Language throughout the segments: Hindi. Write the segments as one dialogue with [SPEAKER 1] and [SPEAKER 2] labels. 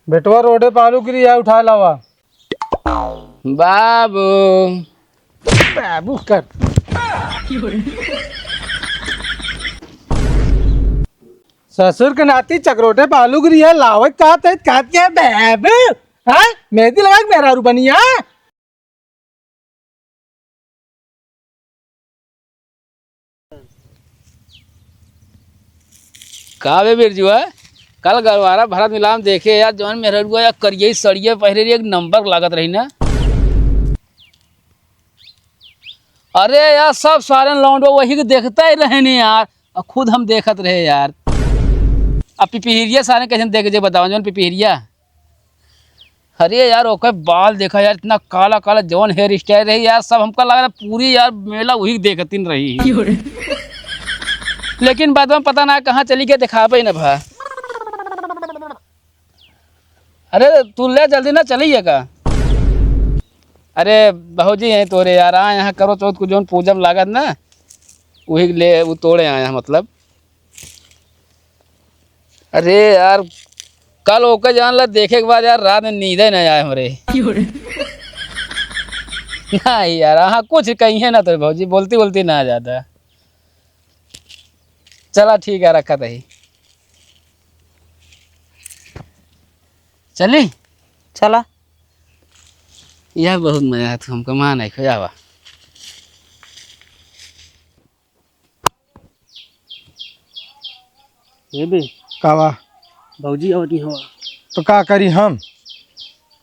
[SPEAKER 1] बेटवा रोडे पे आलू गिरी है, उठा लावा।
[SPEAKER 2] बाबू
[SPEAKER 1] बाबू कर। ससुर के नाती चक्रोटे पे आलू गिरी है, लावत कहत क्या बाबू। हाँ मेहंदी लगा के मेहरारू बनी है।
[SPEAKER 2] का बे बिरजुआ, कल गलवारा भरत मिलाम देखे यार जौन मेहरुआ या करिए सड़िए पहरे रही, एक नंबर लागत रही ना। अरे यार सब सारे लौंडो वही के देखता ही रहे ने यार, और खुद हम देखत रहे यार। अब पिपहिरिया सारे कैसे देखे जे बताओ जौन पिपहिरिया। अरे यार ओकर बाल देखा यार, इतना काला काला जौन हेयर स्टाइल रही यार, सब हमका लगा पूरी यार मेला वही देखतीन रही। लेकिन बाद में पता ना कहाँ चली गया, दिखावे ना भा। अरे तू ले जल्दी ना चलिए का। अरे बहूजी हैं तोरे यार, आए यहाँ करो चौथ को जौन पूजम लागत ना, वही ले वो तोड़े आए हैं मतलब। अरे यार कल ओके जान ला देखे के बाद यार रात में नींद ही नहीं आए हमारे। नहीं यार हाँ कुछ कही है ना तो भाजी बोलती बोलती ना आ जाता। चला ठीक है रखा तही चली।
[SPEAKER 3] चला।
[SPEAKER 2] यह बहुत मजा आया हमको मान है खोजावा।
[SPEAKER 4] ये भी
[SPEAKER 1] कावा
[SPEAKER 4] भौजी आवती हवा।
[SPEAKER 1] तो का करी हम।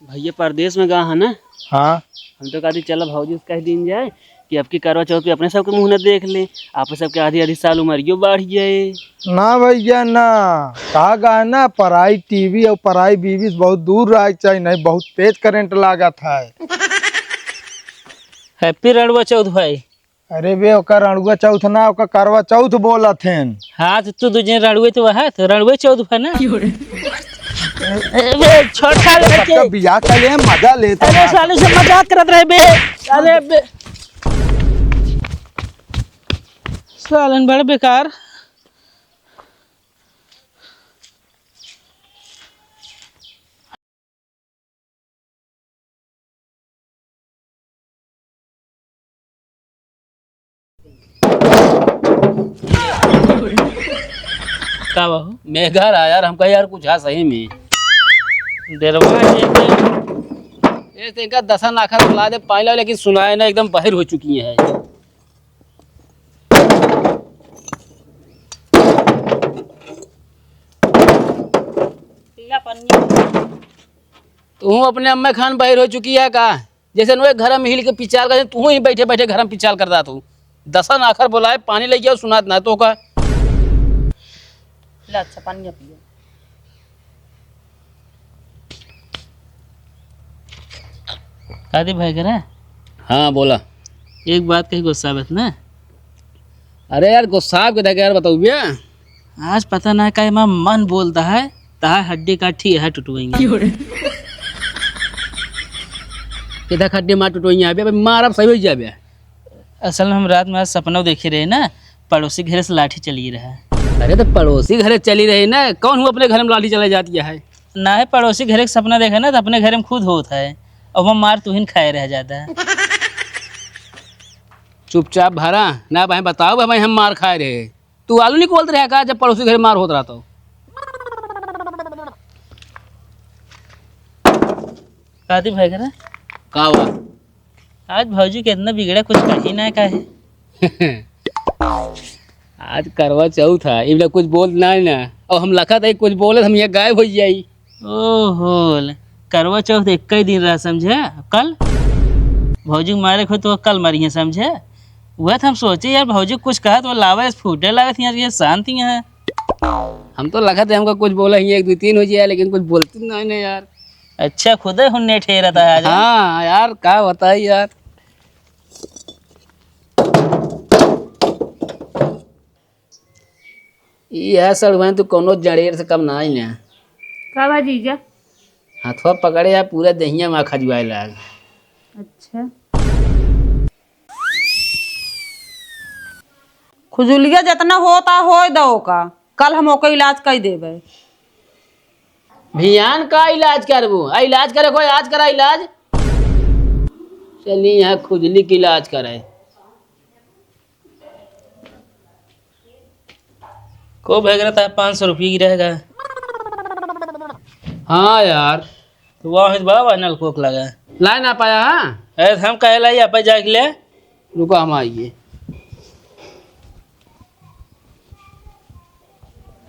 [SPEAKER 4] भैया परदेश में गा है ना।
[SPEAKER 1] हाँ
[SPEAKER 4] हम तो कहती चलो भौजी उसका ही दिन जाए कि अब की करवा चौथ पे अपने सबके मुँह न देख ले, आप सबके आधी आधी साल उमरियो बढ़ जाए।
[SPEAKER 1] ना भैया ना, कहा गा ना पराई टीवी और पराई बीवी से बहुत दूर रह चाहिए, नहीं बहुत तेज करंट लागत है।
[SPEAKER 4] हैप्पी रणवा चौथ भाई।
[SPEAKER 1] अरे बे ओकर रणुआ चौथ ना, ओकर करवा चौथ बोलत हैं।
[SPEAKER 4] हाँ तो तू दूजे रणवे तो है तो रणवे चौथ है ना। छोड़ साले
[SPEAKER 1] सबका बियाह कर ले मजा लेते
[SPEAKER 4] अरे साले से मजाक करत रहे बे। अरे बे सालन बड़े बेकार। का बाबू
[SPEAKER 2] मैं घर आया यार हमका यार कुछ है सही में।
[SPEAKER 4] डेरवा
[SPEAKER 2] ये तो इनका दसन आखिर बुला दे पाइला, लेकिन सुनाए ना एकदम बाहर हो चुकी है। तू अपने अम्मा खान बाहर हो चुकी है का, जैसे नो घर में हिल के पिचाल कर तू ही बैठे बैठे घर में पिचाल करता तू। दसन आखिर बुलाए पानी ले गया सुनात ना तो का।
[SPEAKER 3] अच्छा पानी पिया।
[SPEAKER 4] आदि भाई करा
[SPEAKER 2] हाँ बोला।
[SPEAKER 4] एक बात कही गुस्सा बत ना।
[SPEAKER 2] अरे यार गुस्सा के देखे यार बताओ भैया।
[SPEAKER 4] आज पता ना का मां मन बोलता है तहा हड्डी काठी है टूटवेंगे।
[SPEAKER 2] किधर खड्डे मार टूटोई अबे मारब सही हो जाबे।
[SPEAKER 4] असल में हम रात में आज सपना देखे रहे ना, पड़ोसी घर से लाठी चली रहा है।
[SPEAKER 2] अरे तो पड़ोसी घर चली रही ना, कौन हूँ अपने घर में लाठी चलाई जाती है।
[SPEAKER 4] ना है पड़ोसी घर का सपना देखा ना तो अपने घर में खुद होता है, और वो मार तुहिन खाए रह जाता है।
[SPEAKER 2] चुपचाप भरा ना भाई बताओ भाई हम मार खाए रहे। तू आलू नहीं खोलते रहे का जब पड़ोसी घर मार होता रहा तो।
[SPEAKER 4] आदि भाई करा
[SPEAKER 2] का हुआ?
[SPEAKER 4] आज भौजी के इतना बिगड़ा कुछ कही ना का है।
[SPEAKER 2] आज करवा चौथ है इबला कुछ बोल ना ना, और हम लखा था कुछ बोले हम यहाँ गायब हो जाई।
[SPEAKER 4] ओहो करवा चौथ एक ही दिन रहा समझे, कल भौजी को मारे खो तो कल मरिए समझे। वह तो हम सोचे यार भौजी कुछ कहा तो लावा फूटे लगा थी यार, ये शांति है।
[SPEAKER 2] हम तो लखा थे हमको कुछ बोला ही एक दो तीन हो जाए, लेकिन कुछ बोलती नहीं ना यार।
[SPEAKER 4] अच्छा खुद हुन्ने ठेरा था आज।
[SPEAKER 2] हाँ यार क्या बताई यार। ये सड़ तो कोनो जड़ेर से कम ना आई ना।
[SPEAKER 3] का बा जीजा?
[SPEAKER 2] हाथवा पकड़े या पूरा दहिया में खजुआए लाग।
[SPEAKER 3] अच्छा खुजुलिया जितना होता हो दो का, कल हम ओका इलाज कर देवे।
[SPEAKER 2] भियान का इलाज करबू आ इलाज करे कोई आज करा इलाज चली यहाँ खुजली की इलाज करे
[SPEAKER 4] को भेज रहा था 500 रुपये की रहेगा।
[SPEAKER 2] हाँ यार
[SPEAKER 4] तो वहाँ बाबा नलकोक लगा
[SPEAKER 2] ला ना पाया हाँ
[SPEAKER 4] अरे हम कहे ला आप जाके ले।
[SPEAKER 2] रुको हम आइए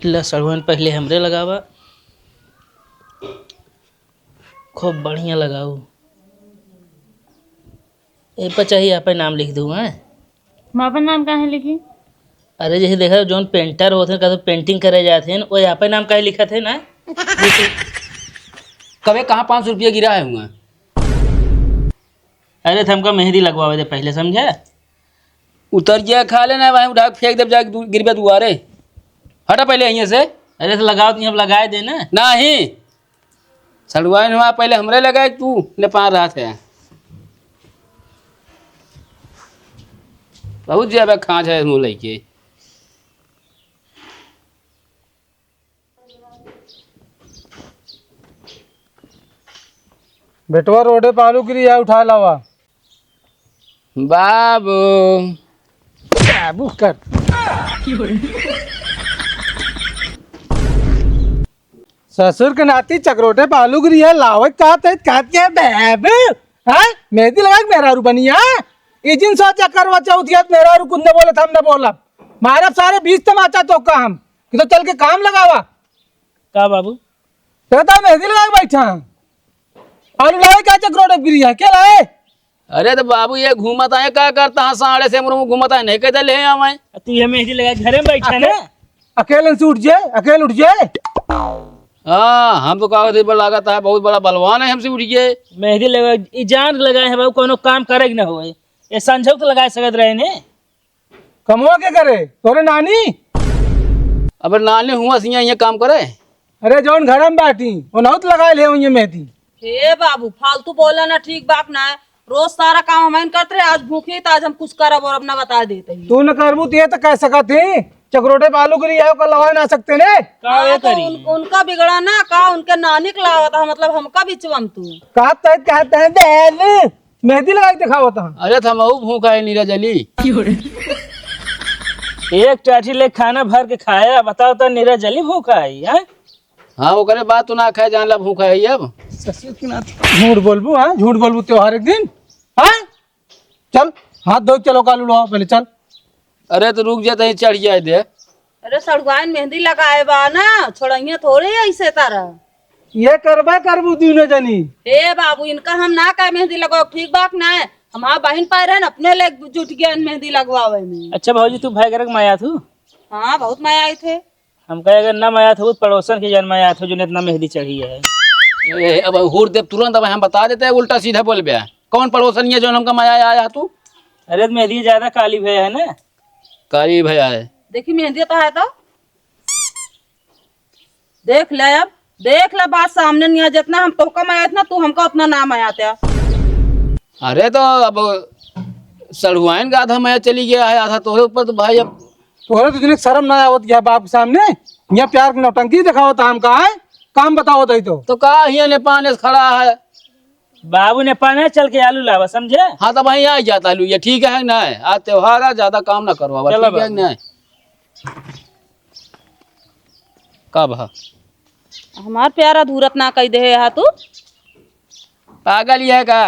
[SPEAKER 4] ला सड़वन पहले हमरे लगावा खूब बढ़िया लगाऊ ए पर चाहिए आप नाम लिख दूँ हैं।
[SPEAKER 3] हम अपन नाम कहाँ लिखी?
[SPEAKER 4] अरे जैसे देखा जोन पेंटर होते हैं तो पेंटिंग करे जाते हैं वो यहाँ पे नाम काहे लिखा थे ना।
[SPEAKER 2] कभी कहाँ 500 रुपया गिरा है हुआ
[SPEAKER 4] अरे तो हमको मेहंदी लगवावे दे पहले समझे।
[SPEAKER 2] उतर गया खा लेना वहीं उठा के फेंक दे जाके गिरबे दुआरे हटा पहले यहीं से
[SPEAKER 4] अरे तो लगाओ तो हम लगाए दे ना।
[SPEAKER 2] नहीं सड़वाइन हुआ पहले हमरे लगाए तू ले पा रहा थे बहुत ज्यादा खाँच है मुँह लैके
[SPEAKER 1] बेटवा रोडे पे आलू गिरी है उठा लावा।
[SPEAKER 2] बाबू
[SPEAKER 1] बाबू कर ससुर के नाती चक्रोटे पे आलू गिरी है लावत कहते बाबू हाँ मेहंदी लगा के मेहरारू बनी है ये जिन सो चक्कर चौथिया मेहरारू कुंदे बोले था हमने बोला मारा सारे 20 तमाचा तो का हम कि तो चल के काम लगावा
[SPEAKER 4] का बाबू
[SPEAKER 1] कहता मेहंदी लगा के बैठा आलू लाए क्या चक्रोटे पे गिरी है क्या लाए?
[SPEAKER 2] अरे तो बाबू ये घूमता है क्या करता है साढ़े से मुँह घूमता है नहीं कहते ले आवे
[SPEAKER 4] तू ये मेहंदी लगा के घर में बैठा ना।
[SPEAKER 1] अकेले से उठ जाए अकेले उठ जाए।
[SPEAKER 2] हाँ हम तो कागज पर लागत है बहुत बड़ा बलवान है हमसे उठ गए
[SPEAKER 4] मेहंदी लगा ई जान लगाए है बाबू कोनो काम करे कि ना होए ये संझो तो लगाए सकत रहे ने
[SPEAKER 1] कमवा के करे तोरे नानी
[SPEAKER 2] अब नाले हुआ सिया ये काम करे
[SPEAKER 1] अरे जौन घर में बाटी वो नौत लगाए ले ये मेहंदी।
[SPEAKER 5] हे बाबू फालतू बोला ना ठीक बात ना है रोज सारा काम हम करते रहे आज भूखे तो आज हम कुछ करब और अपना बता देते ही।
[SPEAKER 1] तू न करबू तो ये तो कह सकत थी चक्रोटे पे आलू गिरी है लगा ना सकते ने
[SPEAKER 5] हाँ, तो उनका बिगड़ा ना का उनके नानी के लावा था मतलब हमका बिचवम तू
[SPEAKER 1] कहते हैं देल मेहंदी लगा के दिखावा था।
[SPEAKER 2] अरे थमहू भूखा है नीरज अली
[SPEAKER 4] एक टाटी ले खाना भर के खाया बताओ तो नीरज अली भूखा है।
[SPEAKER 2] हाँ वो करे बात तू ना खाए जान ला भूखा है अब
[SPEAKER 1] झूठ बोलबू हाँ झूठ बोलबू त्योहार एक दिन हाँ चल हाथ धो चलो कालू लो पहले चल।
[SPEAKER 2] अरे तो रुक जाते चढ़ जाए दे
[SPEAKER 5] अरे सड़ुआइन मेहंदी लगाए बा ना छोड़िए थोड़े ऐसे तारा
[SPEAKER 1] ये करबा करबू तीनों जनी।
[SPEAKER 5] हे बाबू इनका हम ना कहे मेहंदी लगाओ ठीक बात ना है हमारा बहन पाए रहे अपने ले जुट गए मेहंदी लगवावे में।
[SPEAKER 4] अच्छा भाजी तू भाई घर माया थू
[SPEAKER 5] हाँ बहुत मैं आई थे
[SPEAKER 4] हम कहे अगर न माया था पड़ोसन के जन माया था जो ने इतना मेहंदी चढ़ी है।
[SPEAKER 2] अब हुर देव तुरंत अब हम बता देते हैं उल्टा सीधा बोल बे कौन पड़ोसन है जो हमका माया आया तू
[SPEAKER 4] अरे तो मेहंदी ज्यादा काली भैया है ना
[SPEAKER 2] कारी भैया है
[SPEAKER 5] देखी मेहंदी तो है तो देख ले अब देख ले बात सामने नहीं है जितना हम तो कम आया ना तू हमका उतना नाम आया था।
[SPEAKER 2] अरे तो अब सड़ुआइन का आधा मैं चली गया है आधा तोहरे ऊपर तो भाई अब
[SPEAKER 1] तोहरे तुझने शर्म ना आवत गया बाप के सामने यहाँ प्यार की नौटंकी दिखाओ था हम कहा है काम बताओ तो
[SPEAKER 2] कहा ही नेपाल से खड़ा है
[SPEAKER 4] बाबू ने पाने चल के आलू लावा समझे।
[SPEAKER 2] हाँ तो भाई आ जाता है ये ठीक है ना आज त्योहार है ज्यादा काम ना करवा
[SPEAKER 4] चलो
[SPEAKER 2] ठीक है ना कब है
[SPEAKER 5] हमार प्यार अधूरत ना कही दे है तू
[SPEAKER 2] पागल ये है का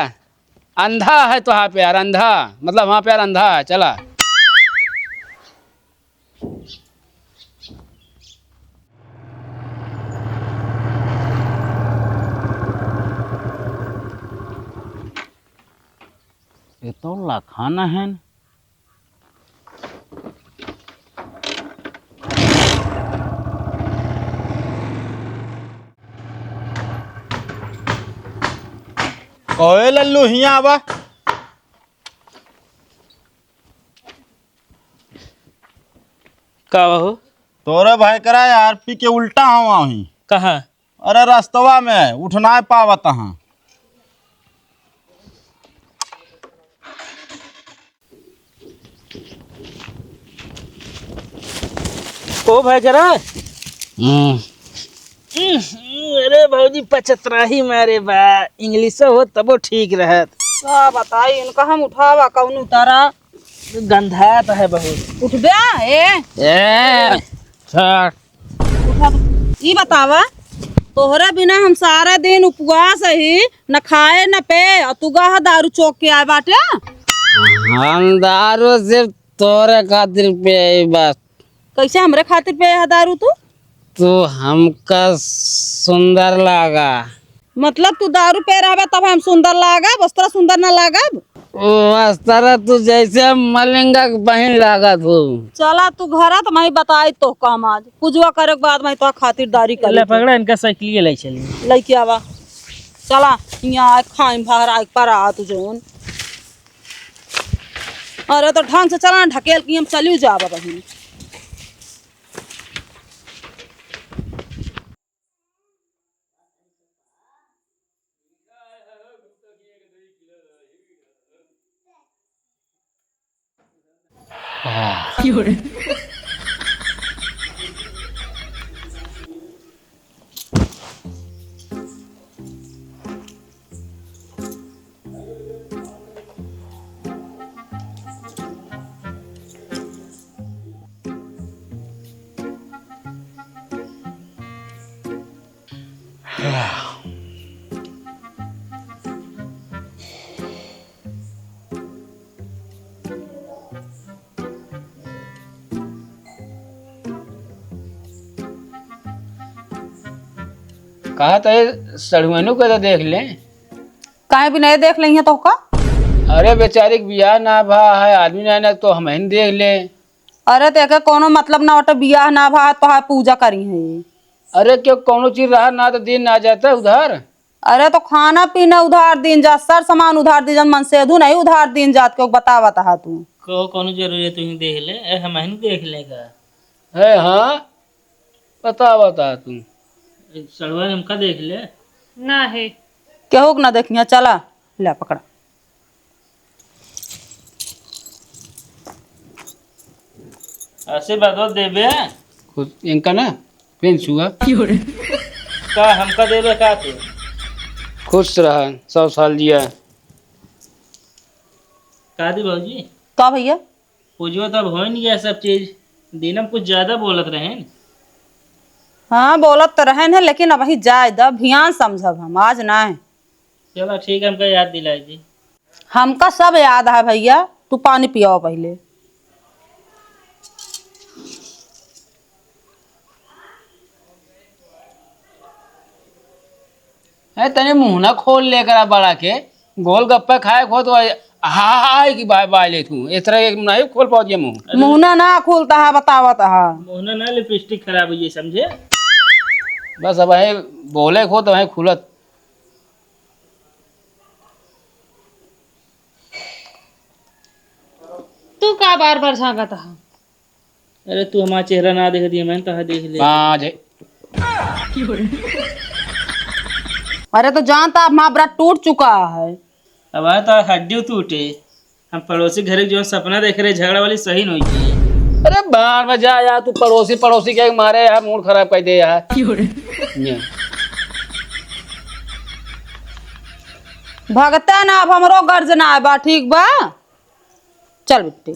[SPEAKER 2] अंधा है तो हाँ प्यार अंधा मतलब वहाँ प्यार अंधा है चला ये तो लाखाना है
[SPEAKER 6] ओए लल्लू हिया आवा
[SPEAKER 4] का हो
[SPEAKER 6] तोरे भाई करा यार पी के उल्टा हवा वहीं
[SPEAKER 4] कहा
[SPEAKER 6] अरे रास्तवा में उठना पावत हाँ
[SPEAKER 4] ओ भाई जरा अरे भौजी पचतरा ही मारे बा, इंग्लिश हो तबो ठीक रहत।
[SPEAKER 5] का बताई इनका हम उठावा कौन उतारा
[SPEAKER 4] गंधा तो है बहुत।
[SPEAKER 5] उठ बे
[SPEAKER 2] ए छठ
[SPEAKER 5] उठा ई बतावा तोहरे बिना हम सारा दिन उपवास ही न खाए न पे और तू गा दारू चौक के आए बाटे।
[SPEAKER 2] हम दारू सिर्फ तोरे खातिर पे आई बस।
[SPEAKER 5] कैसे हमरे खातिर पे है दारू तू?
[SPEAKER 2] तू हमका सुंदर लगा।
[SPEAKER 5] मतलब तू दारू पे रहबे तब हम सुंदर लागा, बस्तरा सुंदर ना लागब।
[SPEAKER 2] बस तरह तू जैसे मलिंगा के बहन लगा तू।
[SPEAKER 5] चला तू घर तो मैं बताई तो काम आज पूजवा करे के बाद मैं तो खातिरदारी कर
[SPEAKER 4] ले पकड़ा इनका साइकिल ले चली।
[SPEAKER 5] लइके आवा चला यहाँ खाई भार आग पर आ तू जोन। अरे तो ढंग से चला ढकेल की हम चलियो जावा बहिन।
[SPEAKER 2] कहा तो सड़ुआनू को तो देख ले।
[SPEAKER 5] काहे भी नहीं देख लेंगे तो का?
[SPEAKER 2] अरे बेचारी के बियाह ना भा है, आदमी ना तो हम ही देख ले।
[SPEAKER 5] अरे देखे कोनो मतलब ना होता बियाह ना भा तो हा पूजा करी है।
[SPEAKER 2] अरे क्यों कोनो चीज रहा ना तो दिन आ जाता उधर।
[SPEAKER 5] अरे तो खाना पीना उधार दिन जात, सर सामान उधार दिन मन सेधु नहीं उधार दिन जात के बतावत हा तू।
[SPEAKER 4] को कोनो जरूरी है तुम देख ले, हम ही देख लेगा।
[SPEAKER 2] है हाँ बता तू।
[SPEAKER 4] सड़वा हमका देख ले
[SPEAKER 3] ना है।
[SPEAKER 5] केहू ना देखिए चला ले पकड़ा।
[SPEAKER 4] आशीर्वाद देबे
[SPEAKER 2] खुद इनका ना पेन छुआ
[SPEAKER 4] का हमका देबे का तू?
[SPEAKER 2] खुश रहा 100 साल जिया।
[SPEAKER 4] का दी भौजी
[SPEAKER 5] का भैया?
[SPEAKER 4] पूजो तब हो नहीं गया सब चीज, दिनम कुछ ज्यादा बोलत रहे।
[SPEAKER 5] हाँ बोलत तो रहे हैं लेकिन अब ही जाए दब ध्यान समझब हम आज ना है।
[SPEAKER 4] चलो ठीक है, हमका याद दिलाई दी।
[SPEAKER 5] हमका सब याद है भैया, तू पानी पियाओ पहले।
[SPEAKER 2] है तने मुंह ना खोल लेकर आ बड़ा के गोलगप्पा खाए खो तो हाय की बाय बाय ले तू इस तरह एक नहीं खोल पाओ ये मुंह।
[SPEAKER 5] मुहना ना खुलता है बतावत है।
[SPEAKER 4] मोहना ना लिपस्टिक खराब हुई है समझे।
[SPEAKER 2] बस अब है बोले खो तो है खुलत।
[SPEAKER 3] तू का बार बार झांकत हा?
[SPEAKER 4] अरे तू हमारा चेहरा ना देख दिया, मैंने तो देख लिया।
[SPEAKER 2] पाँच है।
[SPEAKER 5] अरे तो जानता हमारा बड़ा टूट चुका है।
[SPEAKER 4] अब आए तो हड्डी टूटे। हम पड़ोसी घर जो सपना देख रहे झगड़ा वाली सही नहीं की।
[SPEAKER 2] अरे बाहर में जा यार, तू पड़ोसी के मारे यार मूड खराब कर दे यार।
[SPEAKER 5] भगता ना अब हमरो गर्ज ना बा ठीक बा। चल बेटी।